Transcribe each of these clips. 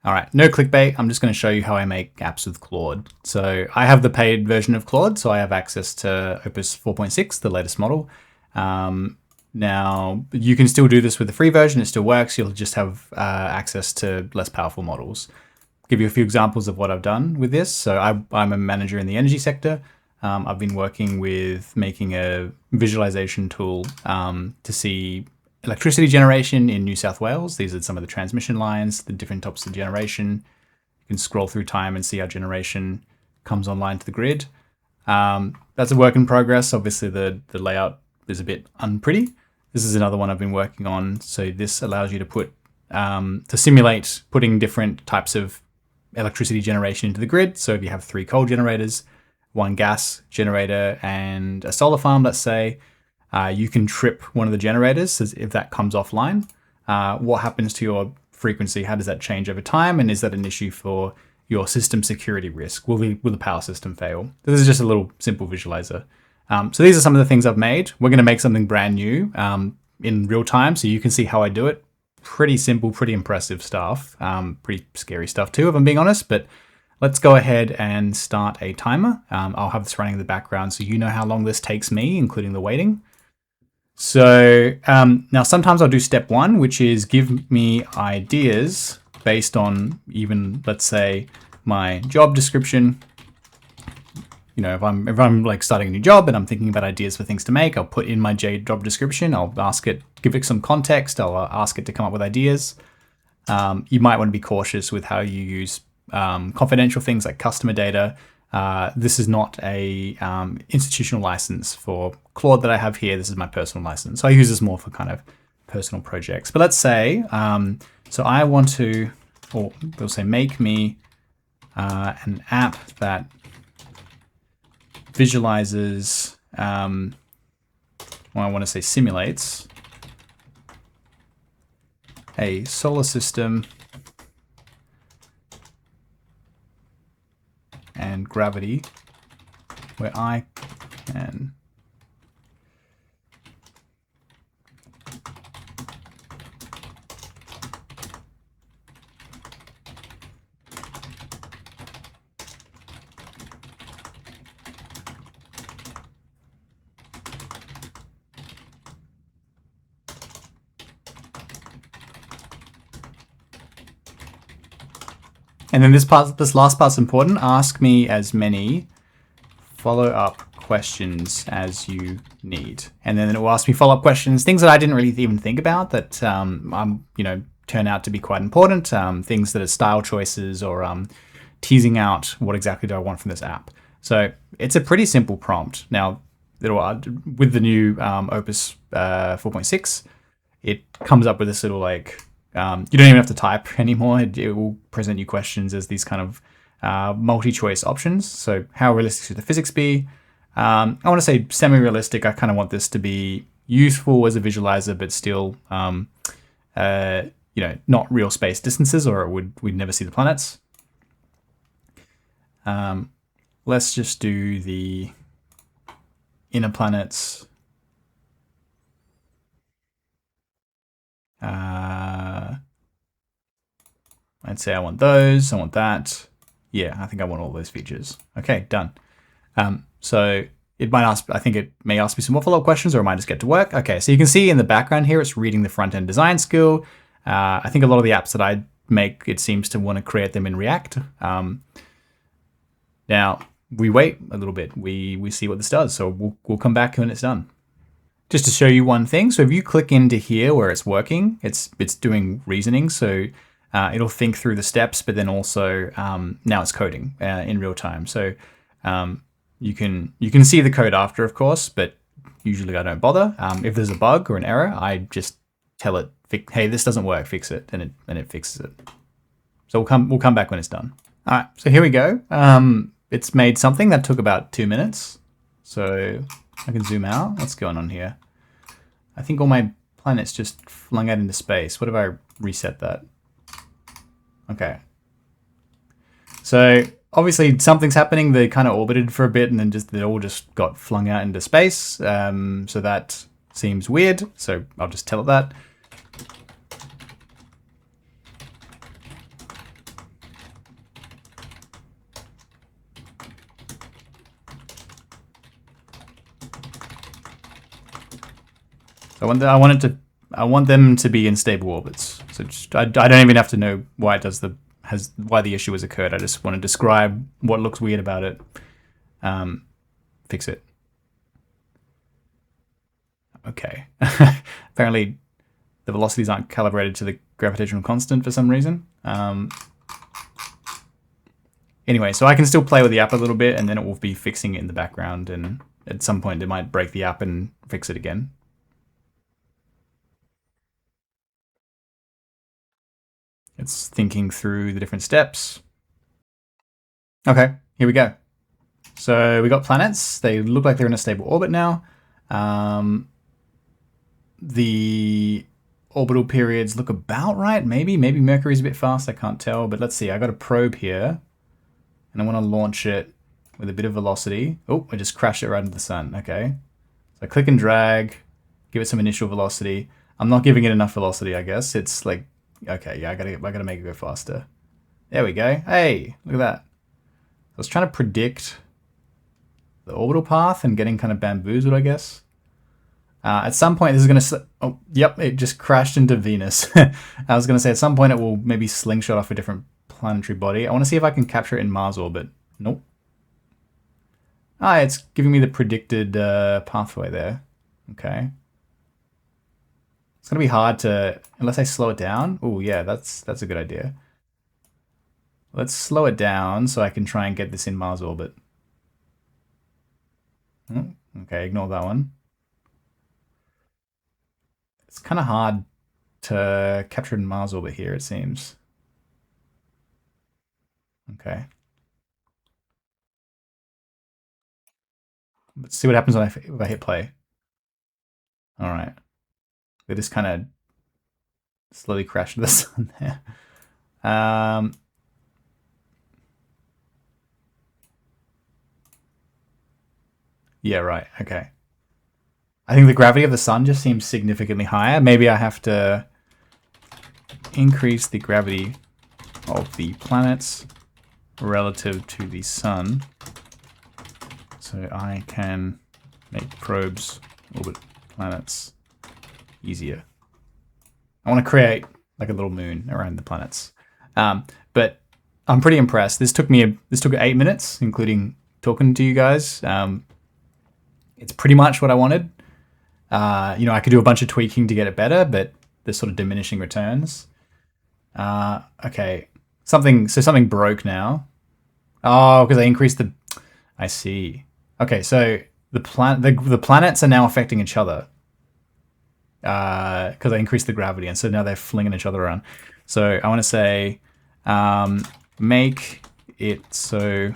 All right, no clickbait. I'm just going to show you how I make apps with Claude. So I have the paid version of Claude, so I have access to Opus 4.6, the latest model. Now, you can still do this with the free version. It still works. You'll just have access to less powerful models. I'll give you a few examples of what I've done with this. So I'm a manager in the energy sector. I've been working with making a visualization tool to see electricity generation in New South Wales. These are some of the transmission lines, the different types of generation. You can scroll through time and see how generation comes online to the grid. That's a work in progress. Obviously, the layout is a bit unpretty. This is another one I've been working on. So this allows you to put to simulate putting different types of electricity generation into the grid. So if you have 3 coal generators, 1 gas generator, and a solar farm, let's say, you can trip one of the generators if that comes offline. What happens to your frequency? How does that change over time? And is that an issue for your system security risk? Will the power system fail? This is just a little simple visualizer. So these are some of the things I've made. We're going to make something brand new in real time so you can see how I do it. Pretty simple, pretty impressive stuff. Pretty scary stuff too, if I'm being honest, but let's go ahead and start a timer. I'll have this running in the background so you know how long this takes me, including the waiting. So now sometimes I'll do step 1, which is give me ideas based on even, let's say, my job description. You know, if I'm like starting a new job and I'm thinking about ideas for things to make, I'll put in my job description. I'll ask it, give it some context. I'll ask it to come up with ideas. You might want to be cautious with how you use confidential things like customer data. This is not a institutional license for Claude that I have here. This is my personal license. So I use this more for kind of personal projects. But let's say, so I want to, or we'll say make me an app that visualizes, well, I want to say simulates a solar system and gravity where I can and then this last part's important. Ask me as many follow-up questions as you need. And then it will ask me follow-up questions, things that I didn't really even think about that turn out to be quite important. Things that are style choices or teasing out what exactly do I want from this app. So it's a pretty simple prompt. Now, with the new Opus 4.6, it comes up with this little like, you don't even have to type anymore. It will present you questions as these kind of multi-choice options. So how realistic should the physics be? I want to say semi-realistic. I kind of want this to be useful as a visualizer, but still, not real space distances, or we'd never see the planets. Let's just do the inner planets. I'd say I want those, I want that. Yeah, I think I want all those features. Okay, done. So it might ask, I think it may ask me some more follow-up questions, or it might just get to work. Okay, so you can see in the background here, it's reading the front-end design skill. I think a lot of the apps that I make, it seems to want to create them in React. Now, we wait a little bit. We see what this does. So we'll come back when it's done. Just to show you one thing. So if you click into here where it's working, it's doing reasoning. So it'll think through the steps, but then also now it's coding in real time. So you can see the code after, of course, but usually I don't bother. If there's a bug or an error, I just tell it, hey, this doesn't work, fix it, and it fixes it. So we'll come back when it's done. All right, so here we go. It's made something that took about 2 minutes. So I can zoom out. What's going on here? I think all my planets just flung out into space. What if I reset that? Okay. So obviously something's happening. They kind of orbited for a bit and then they all just got flung out into space. So that seems weird. So I'll just tell it that. So I want them to be in stable orbits. So I don't even have to know why why the issue has occurred. I just want to describe what looks weird about it. Fix it. Okay. Apparently the velocities aren't calibrated to the gravitational constant for some reason. Anyway, so I can still play with the app a little bit, and then it will be fixing it in the background, and at some point it might break the app and fix it again. It's thinking through the different steps. Okay, here we go. So we got planets. They look like they're in a stable orbit now. The orbital periods look about right. Maybe Mercury's a bit fast. I can't tell, but let's see. I got a probe here, and I want to launch it with a bit of velocity. Oh, I just crashed it right into the sun. Okay. So I click and drag, give it some initial velocity. I'm not giving it enough velocity, I guess. It's like, okay, yeah, I gotta make it go faster. There we go. Hey, look at that. I was trying to predict the orbital path and getting kind of bamboozled, I guess. At some point, this is going to... Oh, yep, it just crashed into Venus. I was going to say, at some point, it will maybe slingshot off a different planetary body. I want to see if I can capture it in Mars orbit. Nope. Ah, it's giving me the predicted pathway there. Okay. It's going to be hard to... Unless I slow it down. Oh, yeah, that's a good idea. Let's slow it down so I can try and get this in Mars orbit. Oh, okay, ignore that one. It's kind of hard to capture in Mars orbit here, it seems. Okay. Let's see what happens when if I hit play. All right. We just kind of slowly crash into the sun there. Yeah, right. Okay. I think the gravity of the sun just seems significantly higher. Maybe I have to increase the gravity of the planets relative to the sun so I can make probes orbit planets easier. I want to create like a little moon around the planets. But I'm pretty impressed. This took 8 minutes, including talking to you guys. It's pretty much what I wanted. I could do a bunch of tweaking to get it better, but there's sort of diminishing returns. Okay, something broke now. Oh, because I increased the... I see. Okay, so the planets are now affecting each other. Because I increased the gravity, and so now they're flinging each other around. So I want to say, make it so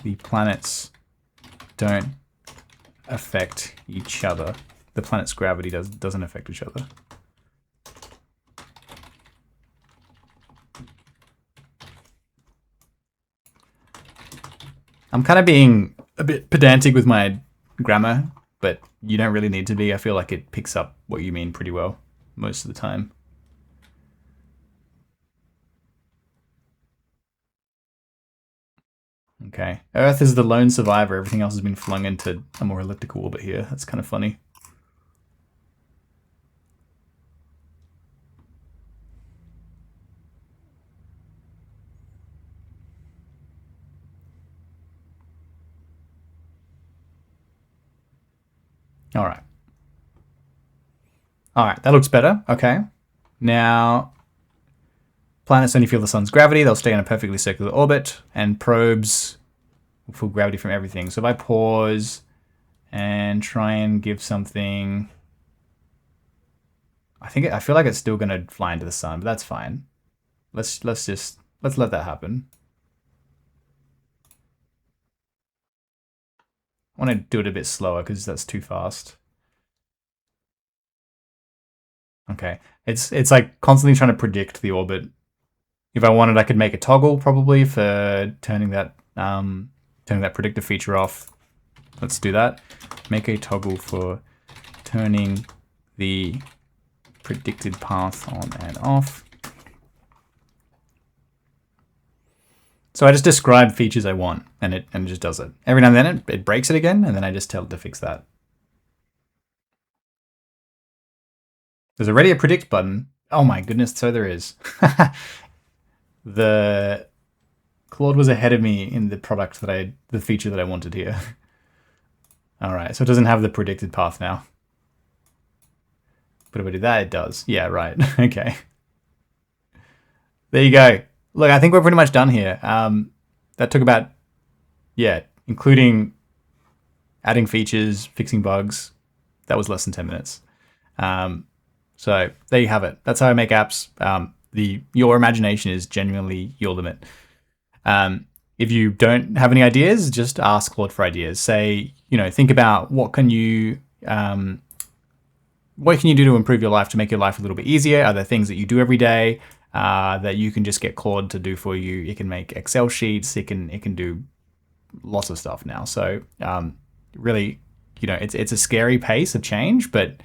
the planets don't affect each other. The planet's gravity doesn't affect each other. I'm kind of being a bit pedantic with my grammar, but you don't really need to be. I feel like it picks up what you mean pretty well most of the time. Okay. Earth is the lone survivor. Everything else has been flung into a more elliptical orbit here. That's kind of funny. All right. All right, that looks better. Okay. Now, planets only feel the sun's gravity. They'll stay in a perfectly circular orbit, and probes will feel gravity from everything. So if I pause and try and give something, I feel like it's still going to fly into the sun, but that's fine. Let's let that happen. I want to do it a bit slower because that's too fast. Okay, it's like constantly trying to predict the orbit. If I wanted, I could make a toggle probably for turning that predictor feature off. Let's do that. Make a toggle for turning the predicted path on and off. So I just describe features I want, and it just does it. Every now and then it breaks it again, and then I just tell it to fix that. There's already a predict button. Oh my goodness, so there is. The Claude was ahead of me in the the feature that I wanted here. All right, so it doesn't have the predicted path now. But if I do that, it does. Yeah, right. Okay. There you go. Look, I think we're pretty much done here. That took about, yeah, including adding features, fixing bugs. That was less than 10 minutes. So there you have it. That's how I make apps. Your imagination is genuinely your limit. If you don't have any ideas, just ask Claude for ideas. Say, think about what can you do to improve your life, to make your life a little bit easier? Are there things that you do every day that you can just get Claude to do for you? It can make Excel sheets. It can do lots of stuff now. So really, it's a scary pace of change, but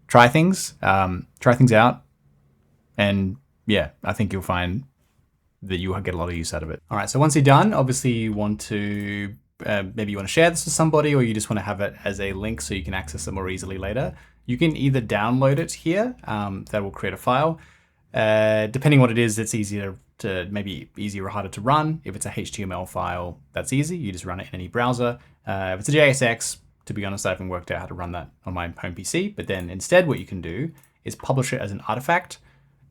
try things out, and yeah, I think you'll find that you'll get a lot of use out of it. All right, so once you're done, obviously you want to maybe you want to share this with somebody, or you just want to have it as a link so you can access it more easily later. You can either download it here, that will create a file. Depending what it is, it's easier maybe easier or harder to run. If it's a HTML file, that's easy. You just run it in any browser. If it's a JSX, to be honest, I haven't worked out how to run that on my home PC. But then instead, what you can do is publish it as an artifact.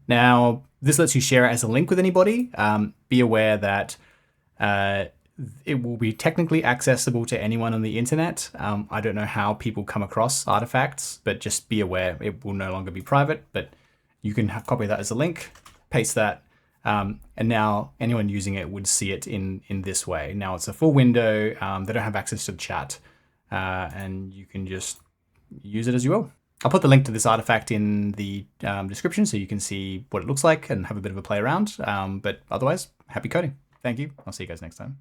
Now, this lets you share it as a link with anybody. Be aware that it will be technically accessible to anyone on the internet. I don't know how people come across artifacts, but just be aware it will no longer be private. But you can copy that as a link, paste that, and now anyone using it would see it in this way. Now it's a full window. They don't have access to the chat, and you can just use it as you will. I'll put the link to this artifact in the description so you can see what it looks like and have a bit of a play around. But otherwise, happy coding. Thank you. I'll see you guys next time.